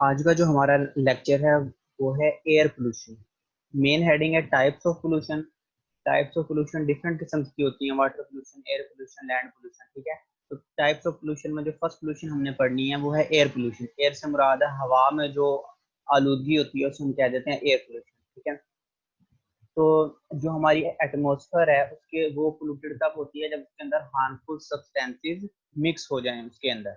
आज का जो हमारा लेक्चर है वो है एयर पोल्यूशन। मेन हेडिंग है types of pollution. Types of pollution different किस्म की होती हैं, water pollution, air pollution, land pollution. ठीक है, तो टाइप्स ऑफ पोल्यूशन में जो फर्स्ट पोल्यूशन हमने पढ़नी है वो है एयर पोल्यूशन। एयर से मुराद है हवा में जो आलूदगी होती है उसे हम कह देते हैं एयर पोल्यूशन। ठीक है, तो जो हमारी एटमॉस्फेयर है उसके वो पोल्यूटेड तब होती है जब उसके अंदर हार्मफुल सब्सटेंसेस मिक्स हो जाएं उसके अंदर।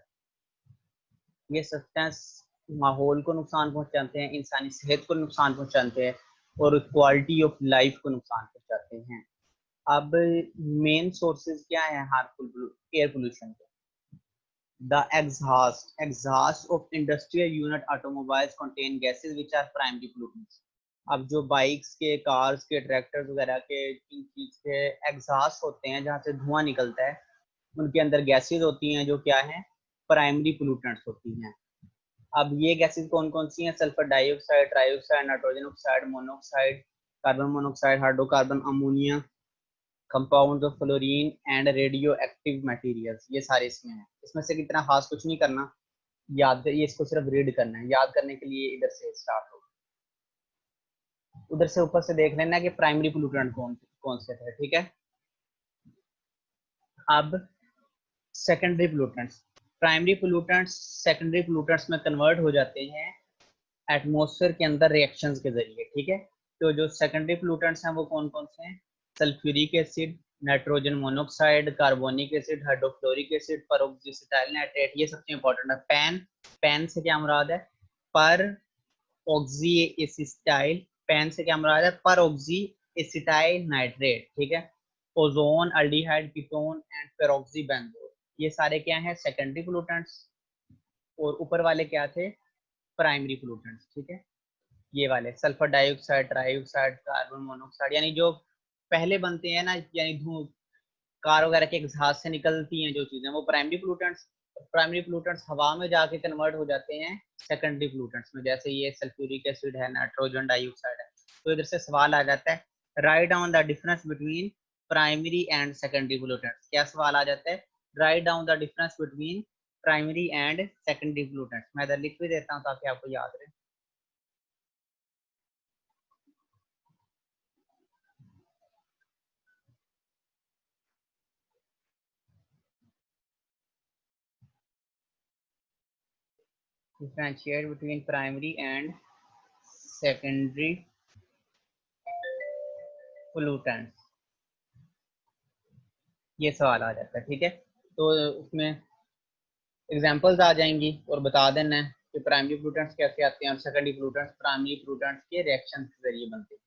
ये सब्सटेंस माहौल को नुकसान पहुंचाते हैं, इंसानी सेहत को नुकसान पहुंचाते हैं और क्वालिटी ऑफ लाइफ को नुकसान पहुंचाते हैं। अब मेन सोर्सेज क्या है हार्मफुल एयर पोल्यूशन के? The exhaust of industrial unit automobiles contain gases which are primary pollutants। अब जो बाइक्स के, कार्स के, ट्रैक्टर्स वगैरह के इन चीज के एग्जॉस्ट होते हैं जहाँ से धुआं निकलता है, उनके अंदर गैसेज होती हैं जो क्या है, प्राइमरी पोल्यूटेंट्स होती हैं। अब ये गैसेज कौन कौन सी हैं? Sulphur dioxide, trioxide, nitrogen oxide, monoxide, carbon monoxide, hydrocarbon, ammonia, compounds of fluorine and radio active materials. ये सारे इसमें हैं। इसमें से कितना खास कुछ नहीं करना, याद ये इसको सिर्फ रीड करना है। याद करने के लिए इधर से स्टार्ट होगा, उधर से ऊपर से देख लेना कि प्राइमरी पोल्यूटेंट कौन कौन से थे। ठीक है, अब secondary pollutants. Primary pollutants secondary pollutants में कन्वर्ट हो जाते हैं एटमॉस्फेयर के अंदर रिएक्शंस के जरिए। ठीक है, तो जो सेकेंडरी पोल्यूटेंट्स हैं वो कौन कौन से हैं? Sulphuric acid, nitrogen monoxide, carbonic acid, hydrochloric acid, peroxyacetyl nitrate. ये सबसे इंपॉर्टेंट है। पैन से क्या मुराद है? पर ऑक्सी एसिटाइल। पैन से क्या मुराद है? पर ऑक्सी एसिटाइल नाइट्रेट। ठीक है, ozone, aldehyde, ketone and peroxy benzoyl. ये सारे क्या हैं? Secondary pollutants. और ऊपर वाले क्या थे? Primary pollutants. ठीक है, ये वाले sulphur dioxide, trioxide, carbon monoxide, यानी जो पहले बनते हैं ना, यानी धूल, कार वगैरह के एग्जॉस्ट से निकलती हैं जो चीजें, वो प्राइमरी पोल्यूटेंट्स। प्राइमरी पोल्यूटेंट्स हवा में जाके कन्वर्ट हो जाते हैं सेकेंडरी पोल्यूटेंट्स में, जैसे ये सल्फ्यूरिक एसिड है, नाइट्रोजन डाइऑक्साइड है। तो इधर से सवाल आ जाता है, write down the difference between primary and secondary pollutants. क्या सवाल आ जाता है? Write down the difference between primary and secondary pollutants. मैं इधर लिख भी देता हूँ ताकि आपको याद रहे। differentiate between primary and secondary pollutants, ये सवाल आ जाता है। ठीक है, तो उसमें एग्जांपल्स आ जाएंगी और बता देना है कि प्राइमरी पोल्यूटेंट्स कैसे आते हैं और सेकेंडरी पोल्यूटेंट्स प्राइमरी पोल्यूटेंट्स के रिएक्शन के जरिए बनते हैं।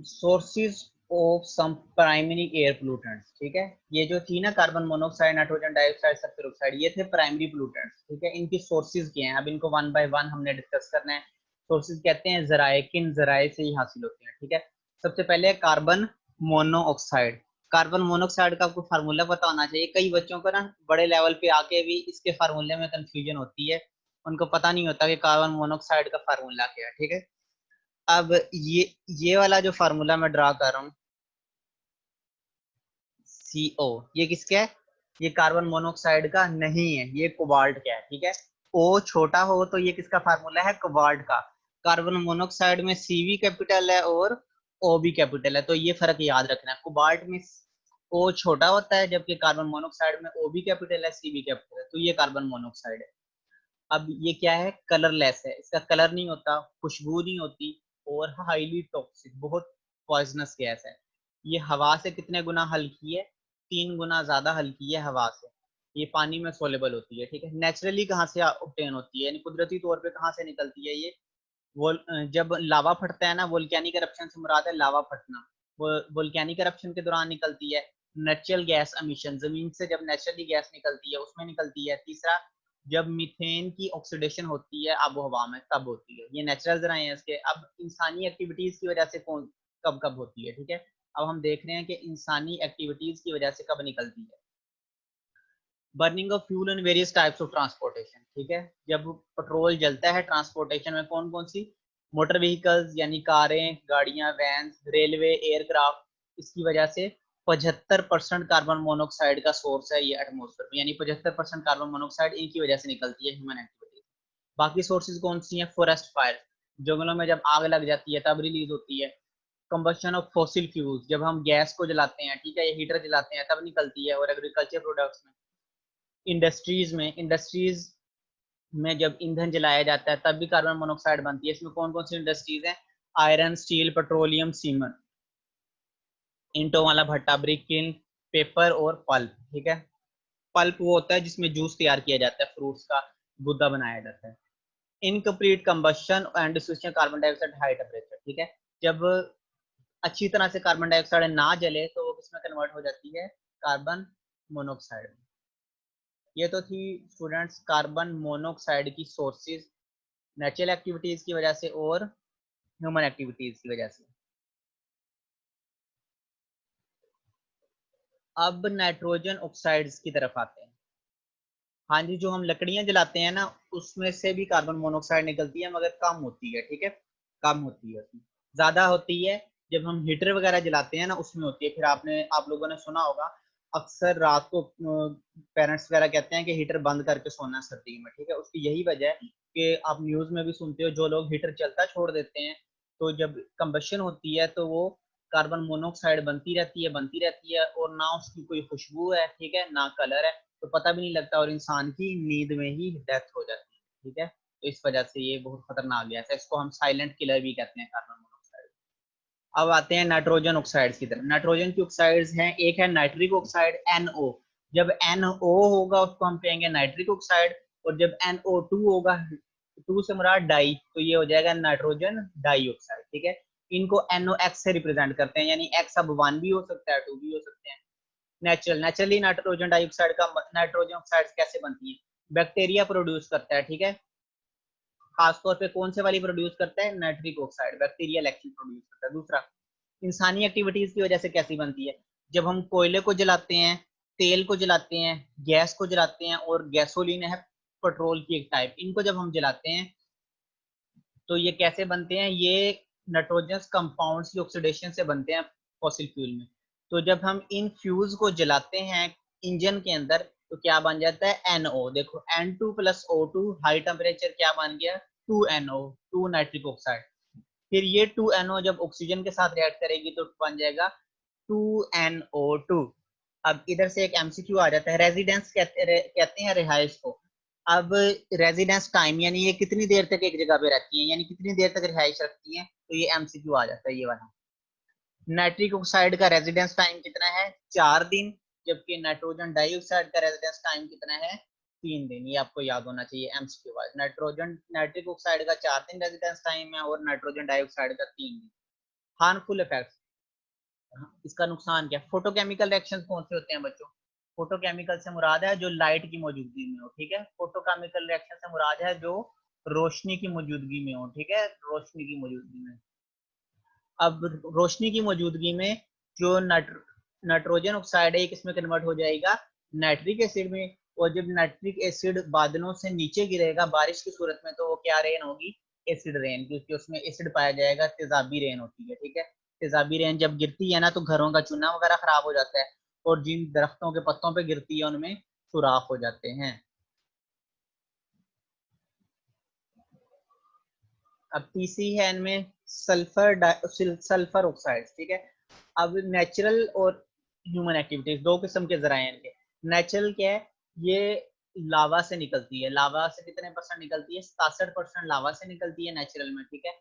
Sources of some primary air pollutants. ठीक है, ये जो थी ना, carbon monoxide, nitrogen dioxide, sulphur oxide, ये थे प्राइमरी पोल्यूटेंट्स। ठीक है, इनकी सोर्सेज क्या हैं? अब इनको वन बाय वन हमने डिस्कस करना है। सोर्सेज कहते हैं जराए, किन जराए से ही हासिल होते हैं। ठीक है, सबसे पहले है कार्बन मोनोऑक्साइड। कार्बन मोनोऑक्साइड का आपको फार्मूला पता होना चाहिए। कई बच्चों को ना बड़े लेवल पे आके भी इसके फार्मूले में कंफ्यूजन होती है, उनको पता नहीं होता कि कार्बन मोनोऑक्साइड का फार्मूला क्या है। ठीक है, अब ये वाला जो फार्मूला मैं ड्रा कर रहा हूँ, CO, ये किसका है? ये कार्बन मोनोऑक्साइड का नहीं है, ये कोबाल्ट का है। ठीक है, O छोटा हो तो ये किसका फार्मूला है? कोबाल्ट का। कार्बन मोनोऑक्साइड में CV कैपिटल है और O भी कैपिटल है, तो ये फर्क याद रखना है। कोबाल्ट में O छोटा होता है जबकि कार्बन मोनोऑक्साइड में O भी कैपिटल है, C भी कैपिटल है, तो ये कार्बन मोनोऑक्साइड है। अब ये क्या है? कलरलेस है, इसका कलर नहीं होता, खुशबू नहीं होती और हाईली टॉक्सिक, बहुत पॉइजनस गैस है। ये हवा से कितने गुना हल्की है? 3 गुना ज्यादा हल्की है हवा से। ये पानी में सोलेबल होती है। ठीक है, नेचुरली कहाँ से ऑब्टेन होती है, यानी कुदरती तौर पे कहाँ से निकलती है ये? वो जब लावा फटता है ना, वोल्केनिक eruption से मुराद है लावा फटना, वो वोल्केनिक eruption के दौरान निकलती है। नेचुरल गैस एमिशन, जमीन से जब नेचुरली गैस निकलती है उसमें निकलती है। तीसरा, जब मीथेन की ऑक्सीडेशन होती है आबो हवा में तब होती है। ये नेचुरल जरा है इसके। अब इंसानी एक्टिविटीज की वजह से कौन कब कब होती है? ठीक है, अब हम देख रहे हैं कि इंसानी एक्टिविटीज की वजह से कब निकलती है। Burning of fuel in various types of transportation. ठीक है, जब पेट्रोल जलता है ट्रांसपोर्टेशन में, कौन कौन सी? मोटर व्हीकल्स यानी कारें, गाड़ियां, वैन, रेलवे, एयरक्राफ्ट, इसकी वजह से 75% कार्बन मोनोऑक्साइड का सोर्स है ये एटमॉस्फेयर में, यानी 75% कार्बन मोनोऑक्साइड इनकी वजह से निकलती है ह्यूमन एक्टिविटी। बाकी सोर्सेज कौन सी हैं? फॉरेस्ट फायर, जंगलों में जब आग लग जाती है तब रिलीज होती है। कंबशन ऑफ फॉसिल फ्यूल्स, जब हम गैस को जलाते हैं, ठीक है, ये हीटर जलाते हैं तब निकलती है। और एग्रीकल्चर प्रोडक्ट्स में, इंडस्ट्रीज में जब ईंधन जलाया जाता है तब भी कार्बन मोनोऑक्साइड बनती है। इसमें कौन कौन सी इंडस्ट्रीज हैं? आयरन, स्टील, पेट्रोलियम, सीमेंट, ईंटों वाला भट्टा, ब्रिक किल्न, पेपर और पल्प, ठीक है। पल्प वो होता है जिसमें जूस तैयार किया जाता है, फ्रूट्स का गुद्दा बनाया जाता है। Incomplete combustion and distribution carbon dioxide high temperature, ठीक है। जब अच्छी तरह से कार्बन डाइऑक्साइड ना जले तो वो किसमें कन्वर्ट हो जाती है? Carbon monoxide. ये तो थी स्टूडेंट्स कार्बन मोनोऑक्साइड की सोर्सेज, नेचुरल एक्टिविटीज की वजह से और ह्यूमन एक्टिविटीज की वजह से। अब नाइट्रोजन ऑक्साइड्स की तरफ आते हैं। हाँ जी, जो हम लकड़ियां जलाते हैं ना उसमें से भी कार्बन मोनोऑक्साइड निकलती है, मगर कम होती है, ठीक है, कम होती है। ज्यादा होती है जब हम हीटर वगैरह जलाते हैं ना उसमें होती है। फिर आप लोगों ने सुना होगा अक्सर रात को पेरेंट्स वगैरह कहते हैं कि हीटर बंद करके सोना सर्दी में, ठीक है। उसकी यही वजह है कि आप न्यूज में भी सुनते हो जो लोग हीटर चलता छोड़ देते हैं तो जब कंबशन होती है तो वो कार्बन मोनोऑक्साइड बनती रहती है और ना उसकी कोई खुशबू है, ठीक है, ना कलर है, तो पता भी नहीं लगता और इंसान की नींद में ही डेथ हो जाती है, ठीक है। तो इस वजह से ये बहुत खतरनाक गैस है, इसको हम साइलेंट किलर भी कहते हैं कार्बन मोनोऑक्साइड। अब आते हैं नाइट्रोजन ऑक्साइड्स की तरफ। नाइट्रोजन की ऑक्साइड्स हैं, एक है नाइट्रिक ऑक्साइड NO। जब NO होगा उसको हम कहेंगे नाइट्रिक ऑक्साइड, और जब NO2 होगा, टू से मुराद डाई, तो ये हो जाएगा नाइट्रोजन डाइऑक्साइड, ठीक है। इनको NOx से रिप्रेजेंट करते हैं, यानी X अब 1 भी हो सकता है 2 भी हो सकते हैं। नेचुरली नाइट्रोजन डाइऑक्साइड का नाइट्रोजन ऑक्साइड कैसे बनती है? बैक्टीरिया प्रोड्यूस करता है, ठीक है। खासतौर पे कौन से वाली प्रोड्यूस करता है? Nitric oxide, bacterial action produce करता है। दूसरा, इंसानी एक्टिविटीज की वजह से कैसी बनती है? जब हम कोयले को जलाते हैं, तेल को जलाते हैं, गैस को जलाते हैं, और गैसोलीन है पेट्रोल की एक टाइप, इनको जब हम जलाते हैं तो ये कैसे बनते हैं? ये नाइट्रोजनस कंपाउंड्स की ऑक्सीडेशन से बनते हैं फॉसिल फ्यूल में। तो जब हम इन फ्यूल्स को जलाते हैं इंजन के अंदर तो क्या बन जाता है? NO। देखो N2 plus O2 high temperature क्या बन गया? 2NO, 2 nitric oxide. फिर ये 2NO जब ऑक्सीजन के साथ रिएक्ट करेगी तो बन जाएगा 2NO2। अब इधर से एक MCQ आ जाता है, रेजिडेंस कहते हैं रिहाइश को। अब रेजिडेंस टाइम यानी ये कितनी देर तक एक जगह पे रहती है, यानी कितनी देर तक रिहाइश रखती है, तो ये MCQ आ जाता है ये वाला। नाइट्रिक ऑक्साइड का रेजिडेंस टाइम कितना है? 4 दिन। जबकि नाइट्रोजन डाइऑक्साइड का रेजिडेंस टाइम कितना है? 3 दिन। ये आपको याद होना चाहिए MCQ वाइज। नाइट्रिक ऑक्साइड का 4 दिन रेजिडेंस टाइम है और नाइट्रोजन डाइऑक्साइड का 3 दिन। हार्मफुल इफेक्ट्स, इसका नुकसान क्या? फोटोकेमिकल रिएक्शंस कौन से होते हैं बच्चों? फोटोकेमिकल से मुराद है जो लाइट की मौजूदगी में हो, ठीक है। फोटोकेमिकल रिएक्शन से मुराद है जो रोशनी की मौजूदगी में हो, ठीक है, रोशनी की मौजूदगी में। अब रोशनी की मौजूदगी में जो नाइट्रोजन ऑक्साइड है किसमें कन्वर्ट हो जाएगा? नाइट्रिक एसिड में। और जब नाइट्रिक एसिड बादलों से नीचे गिरेगा बारिश की सूरत में तो वो क्या रेन होगी? एसिड रेन, क्योंकि उसमें एसिड पाया जाएगा, तेजाबी रेन होती है, ठीक है। तेजाबी रेन जब गिरती है ना तो घरों का चूना वगैरह खराब हो जाता है और जिन दरख्तों के पत्तों पे गिरती है उनमें सुराख हो जाते हैं। अब तीसरी है इनमें सल्फर ऑक्साइड, ठीक है। अब नेचुरल और ह्यूमन एक्टिविटीज, दो किस्म के जराए हैं इनके। नेचुरल क्या है? ये लावा से निकलती है। लावा से कितने परसेंट निकलती है? 67% लावा से निकलती है नेचुरल में, ठीक है।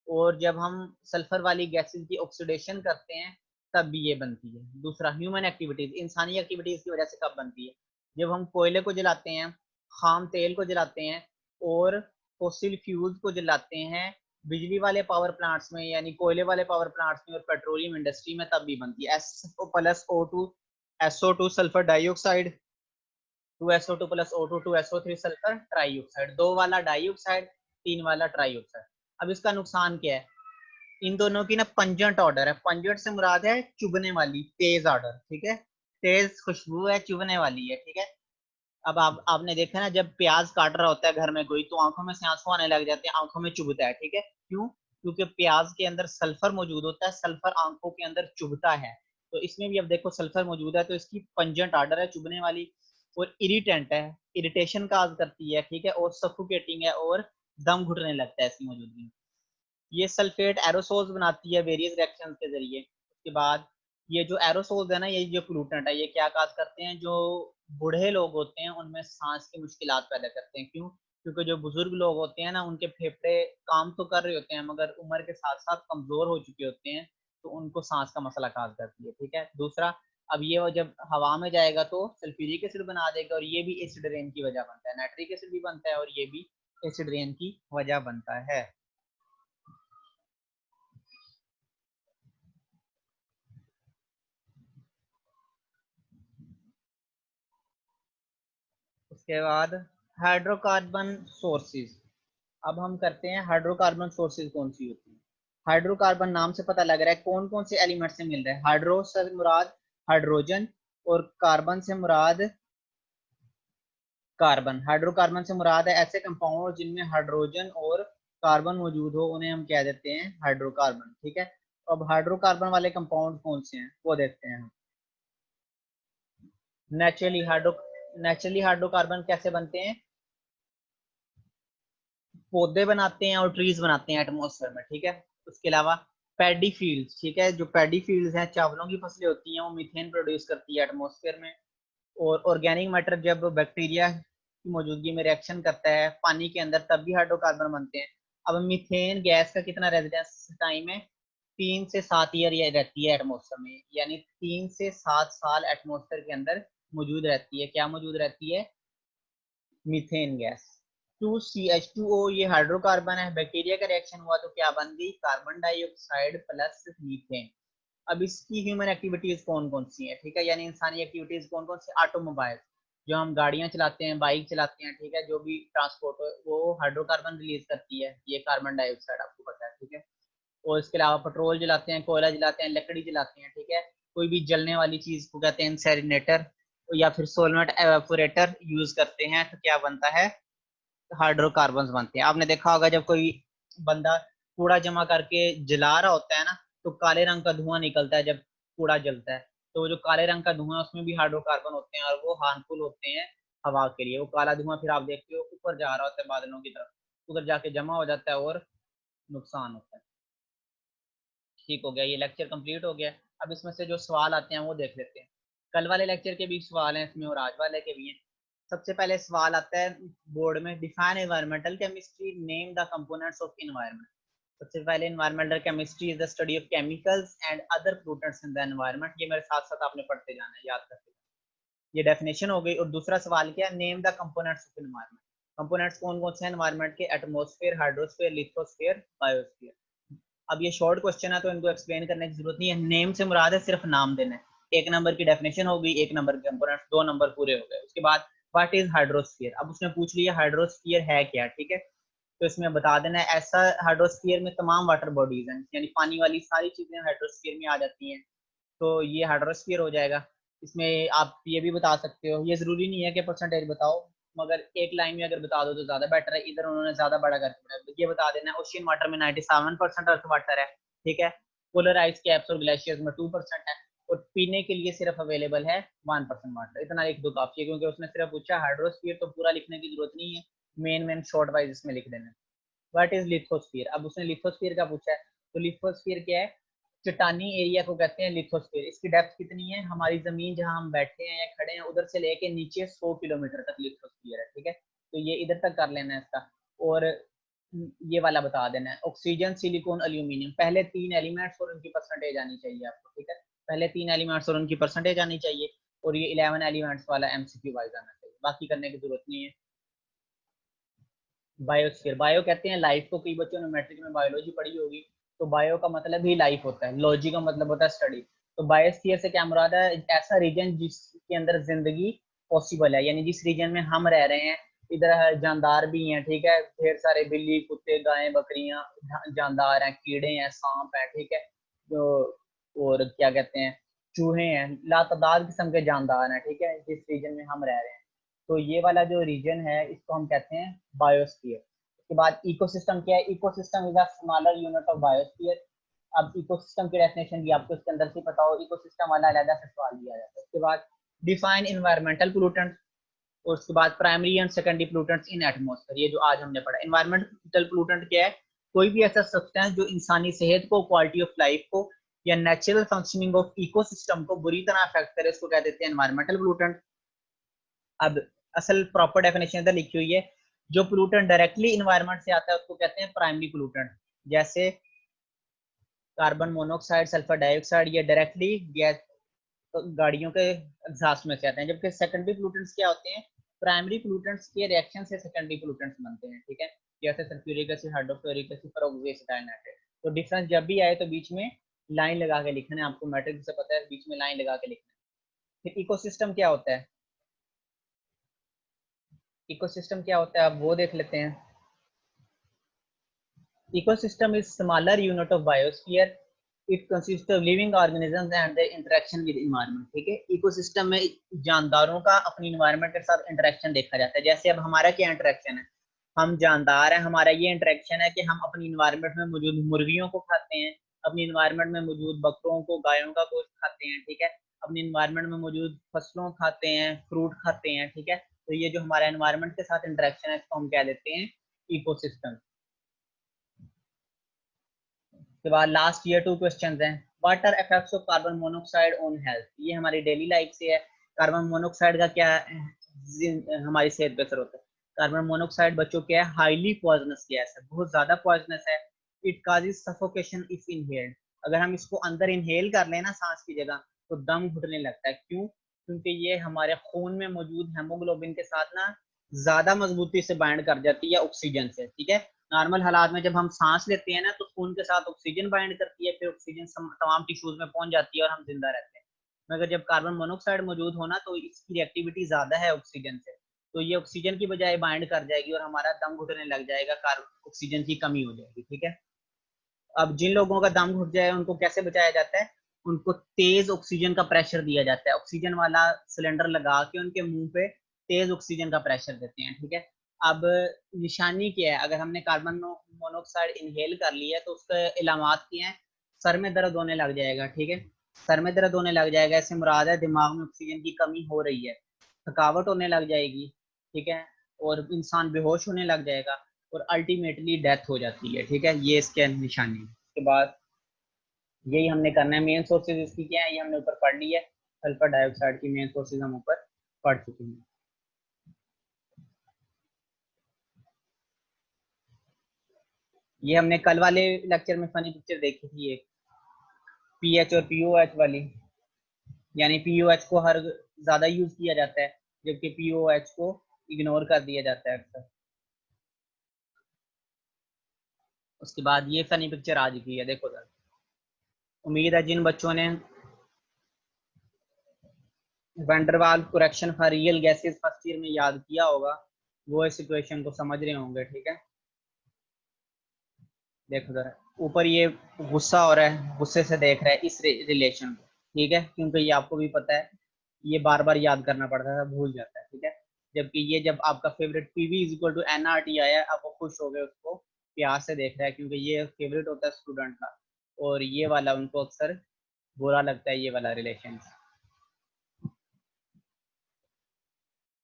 और जब हम सल्फर वाली गैसेस की ऑक्सीडेशन करते हैं तब भी ये बनती है। दूसरा, ह्यूमन एक्टिविटीज, इंसानी एक्टिविटीज की वजह से कब बनती है? जब हम कोयले को जलाते हैं, खाम तेल को जलाते हैं और फोसिल फ्यूल्स को जलाते हैं बिजली वाले पावर प्लांट्स में, यानी कोयले वाले पावर प्लांट्स में और पेट्रोलियम इंडस्ट्री में, तब भी बनती है। SO plus O2, SO2 sulphur dioxide, 2SO2 plus O2, 2SO3 sulphur trioxide, 2 वाला डाइऑक्साइड, 3 वाला ट्राइऑक्साइड। अब इसका नुकसान क्या है? इन दोनों की ना पंजेंट ऑर्डर है। पंजेंट से मुराद है चुभने वाली, तेज ऑर्डर, ठीक है। तेज खुशबू है, चुभने वाली है, ठीक है। अब आपने देखा ना जब प्याज काट रहा होता है घर में कोई तो आंखों में से आंसू आने लग जाते हैं, आंखों में चुभता है, ठीक है। क्यों? क्योंकि प्याज के अंदर सल्फर मौजूद होता है, सल्फर आंखों के अंदर चुभता है। तो इसमें भी अब देखो सल्फर मौजूद है, तो इसकी पंजेंट आर्डर है, चुभने वाली, और इरिटेंट है, इरिटेशन काज करती है, ठीक है, और सफोकेटिंग है, और दम घुटने लगता है इसकी मौजूदगी में। ये सल्फेट एरोसोल्स बनाती है वेरियस रिएक्शंस के जरिए। उसके बाद ये जो एरोसोल्स है ना, ये जो पोल्यूटेंट है, ये क्या काज करते हैं, जो बूढ़े लोग होते हैं उनमें सांस की मुश्किलात पैदा करते हैं। क्यों? क्योंकि जो बुजुर्ग लोग होते हैं ना, उनके फेफड़े काम तो कर रहे होते हैं मगर उम्र के साथ साथ कमजोर हो चुके होते हैं, तो उनको सांस का मसला काज करती है, ठीक है। दूसरा, अब ये जब हवा में जाएगा तो सल्फ्यूरिक एसिड बना देगा, और ये भी एसिड रेन की वजह बनता है, नाइट्रिक एसिड भी बनता है, और ये भी एसिड रेन की वजह बनता है। उसके बाद हाइड्रोकार्बन सोर्सेज। अब हम करते हैं हाइड्रोकार्बन सोर्सेज कौन सी होती है। हाइड्रोकार्बन नाम से पता लग रहा है कौन कौन से एलिमेंट से मिल रहा है। हाइड्रो से मुराद हाइड्रोजन, और कार्बन से मुराद कार्बन। हाइड्रोकार्बन से मुराद है ऐसे कंपाउंड जिनमें हाइड्रोजन और कार्बन मौजूद हो, उन्हें हम क्या देते हैं, हाइड्रोकार्बन, ठीक है। अब हाइड्रोकार्बन वाले कंपाउंड कौन से हैं वो देखते हैं हम। नेचुरली हाइड्रो नेचुरली हाइड्रोकार्बन कैसे बनते हैं, पौधे बनाते हैं और ट्रीज बनाते हैं एटमॉस्फेयर में, ठीक है। उसके अलावा पैडी फील्ड्स, ठीक है, जो पैडी फील्ड्स हैं, चावलों की फसलें होती हैं, वो मीथेन प्रोड्यूस करती है एटमॉस्फेयर में। और ऑर्गेनिक मैटर जब बैक्टीरिया की मौजूदगी में रिएक्शन करता है पानी के अंदर, तब भी हाइड्रोकार्बन बनते हैं। अब मीथेन गैस का कितना रेजिडेंस टाइम है, 3 से 7 ईयर ये रहती है एटमॉस्फेयर में, यानी 3 से 7 साल एटमॉस्फेयर के अंदर मौजूद रहती है। क्या मौजूद रहती है, मीथेन गैस। 2CH2O ये हाइड्रोकार्बन है, बैक्टीरिया का रिएक्शन हुआ तो क्या बन गई, कार्बन डाइऑक्साइड प्लस मीथेन। अब इसकी ह्यूमन एक्टिविटीज कौन कौन सी है, ठीक है, यानी इंसानी एक्टिविटीज कौन कौन सी, ऑटोमोबाइल, जो हम गाड़ियां चलाते हैं, बाइक चलाते हैं, ठीक है, जो भी ट्रांसपोर्ट हो वो हाइड्रोकार्बन रिलीज करती है, ये कार्बन डाइऑक्साइड आपको पता है, ठीक है। और इसके अलावा पेट्रोल जलाते हैं, कोयला जलाते हैं, लकड़ी जलाते हैं, ठीक है। कोई भी जलने वाली चीज को कहते हैं इंसेरिनेटर, या फिर सोलवेंट एवापोरेटर यूज करते हैं, तो क्या बनता है, हाइड्रोकार्बन बनते हैं। आपने देखा होगा जब कोई बंदा कूड़ा जमा करके जला रहा होता है ना, तो काले रंग का धुआं निकलता है जब कूड़ा जलता है, तो वो जो काले रंग का धुआं उसमें भी हाइड्रोकार्बन होते हैं, और वो हार्मफुल होते हैं हवा के लिए। वो काला धुआं फिर आप देखते हो ऊपर जा रहा होता है बादलों की तरफ, उधर जाके जमा हो जाता है और नुकसान होता है। ठीक हो गया, ये लेक्चर कंप्लीट हो गया। अब इसमें से जो सवाल आते हैं वो देख लेते हैं। कल वाले लेक्चर के भी सवाल हैं इसमें, और आज वाले के भी हैं। सबसे पहले सवाल आता है बोर्ड में, define environmental chemistry, name the components of environment. सबसे पहले environmental chemistry is the study of chemicals and other pollutants in the environment. ये मेरे साथ साथ आपने पढ़ते जाना है, याद करते जाना। ये डेफिनेशन हो गई। और दूसरा सवाल क्या, name the components of environment. Components कौन कौन से एनवायरनमेंट के, एटमॉस्फेयर, हाइड्रोस्फेयर, लिथोस्फेयर, बायोस्फीयर। अब ये शॉर्ट क्वेश्चन है तो इनको एक्सप्लेन करने की जरूरत नहीं है, नेम से मुराद है सिर्फ नाम देना है। 1 नंबर की डेफिनेशन हो गई, 1 नंबर के कंपोनेंट्स, 2 नंबर पूरे हो गए। उसके बाद व्हाट इज हाइड्रोस्फीयर, अब उसने पूछ लिया हाइड्रोस्फीयर है क्या, ठीक है। तो इसमें बता देना है, ऐसा हाइड्रोस्फीयर में तमाम वाटर बॉडीज हैं, यानी पानी वाली सारी चीजें हाइड्रोस्फीयर में आ जाती हैं, तो ये हाइड्रोस्फीयर हो जाएगा। इसमें आप ये भी बता सकते हो, ये जरूरी नहीं है कि परसेंटेज बताओ, मगर एक लाइन में अगर बता दो तो ज्यादा बेटर है। इधर उन्होंने ज्यादा बड़ा करके ये बता देना, ओशियन वाटर में 97% अर्थ वाटर है, ठीक है। पोलर आइस कैप्स और ग्लेशियर्स में 2% है, और पीने के लिए सिर्फ अवेलेबल है 1% वाटर। इतना लिख दो काफी है, क्योंकि उसने सिर्फ पूछा हाइड्रोस्फीयर, तो पूरा लिखने की जरूरत नहीं है, मेन मेन शॉर्ट वाइज इसमें लिख देना। व्हाट इज लिथोस्फीयर, अब उसने लिथोस्फीयर का पूछा है, तो लिथोस्फीयर क्या है, चट्टानी एरिया को कहते हैं लिथोस्फीयर। इसकी डेप्थ कितनी है, हमारी जमीन जहां हम बैठे हैं या खड़े हैं उधर से लेके नीचे 100 किलोमीटर तक लिथोस्फीयर है, ठीक है। तो ये इधर तक कर लेना है इसका। और ये वाला बता देना है, ऑक्सीजन, सिलिकॉन, एल्यूमिनियम, पहले 3 एलिमेंट्स और उनकी परसेंटेज आनी चाहिए आपको, ठीक है। पहले 3 एलिमेंट्स और उनकी परसेंटेज आनी चाहिए, और ये 11 एलिमेंट्स वाला एमसीक्यू वाइज आना चाहिए, बाकी करने की जरूरत नहीं है। बायोस्फीयर, बायो कहते हैं लाइफ को, कई बच्चों ने मैट्रिक में बायोलॉजी पढ़ी होगी, तो बायो का मतलब ही लाइफ होता है, लॉजी का मतलब होता है स्टडी। तो बायोस्फीयर से क्या मुराद है, ऐसा रीजन जिसके अंदर जिंदगी पॉसिबल है, यानी जिस रीजन में हम रह रहे हैं, इधर जानदार भी हैं, ठीक है, ढेर सारे बिल्ली, कुत्ते, गायें, बकरियां, जानदार हैं, कीड़े हैं, सांप हैं, ठीक है, जो और क्या कहते हैं, चूहे हैं, लातादाद किस्म के जानदार हैं, ठीक है, जिस रीजन में हम रह रहे हैं। तो ये वाला जो रीजन है इसको हम कहते हैं बायोस्फीयर। उसके बाद इकोसिस्टम क्या है, ecosystem is a smaller unit of biosphere. अब इकोसिस्टम की डेफिनेशन भी आपको इसके अंदर से पता हो, इकोसिस्टम वाला अलग से सवाल दिया जाता है। उसके बाद डिफाइन इन्वायरमेंटल पोल्यूटेंट, और उसके बाद primary and secondary pollutants in atmosphere, ये जो आज हमने पढ़ा। इन्वायरमेंटल पोल्यूटेंट क्या है? कोई भी ऐसा सब्सटेंस जो इंसानी सेहत को, क्वालिटी ऑफ लाइफ को या नेचुरल फंक्शनिंग ऑफ इकोसिस्टम को बुरी तरह अफेक्ट करे, उसको कह देते हैं एनवायरमेंटल पोल्यूटेंट। अब असल प्रॉपर डेफिनेशन इधर लिखी हुई है। जो पोल्यूटेंट डायरेक्टली इन्वायरमेंट से आता है उसको कहते हैं प्राइमरी पोल्यूटेंट, जैसे कार्बन मोनोऑक्साइड, सल्फर डाइऑक्साइड, ये डायरेक्टली गैस गाड़ियों के एग्जॉस्ट में से आते हैं। जबकि सेकेंडरी पोल्यूटेंट्स क्या होते हैं? प्राइमरी पोल्यूटेंट्स के रिएक्शन से सेकेंडरी पोल्यूटेंट्स बनते हैं, ठीक है, जैसे sulphuric acid, hydrofluoric acid, peroxoacetyl nitrate. तो डिफरेंस जब भी आए तो बीच में लाइन लगा के लिखना है, आपको मैट्रिक्स से पता है, बीच में लाइन लगा के लिखना है। फिर इकोसिस्टम क्या होता है? इकोसिस्टम क्या होता है आप वो देख लेते हैं। Ecosystem is smaller unit of biosphere, it consist of living organisms and there interaction with environment, ठीक है। इकोसिस्टम में जानदारों का अपनी एनवायरनमेंट के साथ इंटरेक्शन देखा जाता है। जैसे अब हमारा क्या इंटरेक्शन है, हम जानदार हैं, हमारा ये इंटरेक्शन है कि हम अपनी एनवायरनमेंट में मौजूद मुर्गियों को खाते हैं, अपनी एनवायरनमेंट में मौजूद बकरों को, गायों का गोश्त खाते हैं, ठीक है, अपनी एनवायरनमेंट में मौजूद फसलों खाते हैं, फ्रूट खाते हैं, ठीक है। तो ये जो हमारा एनवायरनमेंट के साथ इंटरेक्शन है इसको हम कह देते हैं इकोसिस्टम। के बाद लास्ट ईयर 2 क्वेश्चंस हैं। What are effects of carbon monoxide on health? ये हमारी डेली लाइफ से है। कार्बन मोनोऑक्साइड का क्या हमारी सेहत पे असर होता है? कार्बन मोनोऑक्साइड बच्चों क्या है? हाईली पॉइजनस गैस है, बहुत ज्यादा पॉइजनस है। It causes suffocation if inhaled, अगर हम इसको अंदर इनहेल कर लेना सांस की जगह तो दम घुटने लगता है। क्यों? क्योंकि ये हमारे खून में मौजूद हेमोग्लोबिन के साथ ना ज्यादा मजबूती से बाइंड कर जाती है ऑक्सीजन से, ठीक है। नॉर्मल हालात में जब हम सांस लेते हैं ना तो खून के साथ ऑक्सीजन बाइंड करती है, फिर ऑक्सीजन तमाम टिश्यूज में पहुंच जाती है और हम जिंदा रहते हैं। मगर जब कार्बन मोनोऑक्साइड मौजूद होना तो इसकी रिएक्टिविटी ज्यादा है ऑक्सीजन से, तो ये ऑक्सीजन की बजाय बाइंड कर जाएगी और हमारा दम घुटने लग जाएगा, ऑक्सीजन की कमी हो जाएगी, ठीक है। अब जिन लोगों का दम घुट जाए उनको कैसे बचाया जाता है? उनको तेज ऑक्सीजन का प्रेशर दिया जाता है, ऑक्सीजन वाला सिलेंडर लगा के उनके मुंह पे तेज ऑक्सीजन का प्रेशर देते हैं, ठीक है। अब निशानी क्या है? अगर हमने कार्बन मोनोऑक्साइड इनहेल कर लिया है तो उसके इलामात क्या है? सर में दर्द होने लग जाएगा, ठीक है, सर में दर्द होने लग जाएगा, ऐसे मुराद है दिमाग में ऑक्सीजन की कमी हो रही है, थकावट होने लग जाएगी, ठीक है, और इंसान बेहोश होने लग जाएगा और अल्टीमेटली डेथ हो जाती है, ठीक है। ये इसके निशानी है। उसके बाद यही हमने करना है। मेन सोर्सेज इसकी क्या है ये हमने ऊपर पढ़ ली है। सल्फर डाइऑक्साइड की मेन सोर्सेज हम ऊपर पढ़ चुके हैं। ये हमने कल वाले लेक्चर में फनी पिक्चर देखी थी, एक पीएच और पीओएच वाली, यानी पीओएच को हर ज्यादा यूज किया जाता है जबकि पीओएच को इग्नोर कर दिया जाता है अक्सर। उसके बाद ये फनी पिक्चर आ चुकी है, देखो सर। उम्मीद है जिन बच्चों ने Van der Waals correction for real gases first year में याद किया होगा वो इस सिचुएशन को समझ रहे होंगे, ठीक है। देखो जरा, ऊपर ये गुस्सा हो रहा है, गुस्से से देख रहा है इस रिलेशन को, ठीक है, क्योंकि ये आपको भी पता है ये बार बार याद करना पड़ता है, भूल जाता है, ठीक है। जबकि ये जब आपका favourite PV is equal to NRT आया आप वो खुश हो गए, उसको प्यार से देख रहा है क्योंकि ये फेवरेट होता है स्टूडेंट का, और ये वाला उनको अक्सर बुरा लगता है, ये वाला रिलेशन।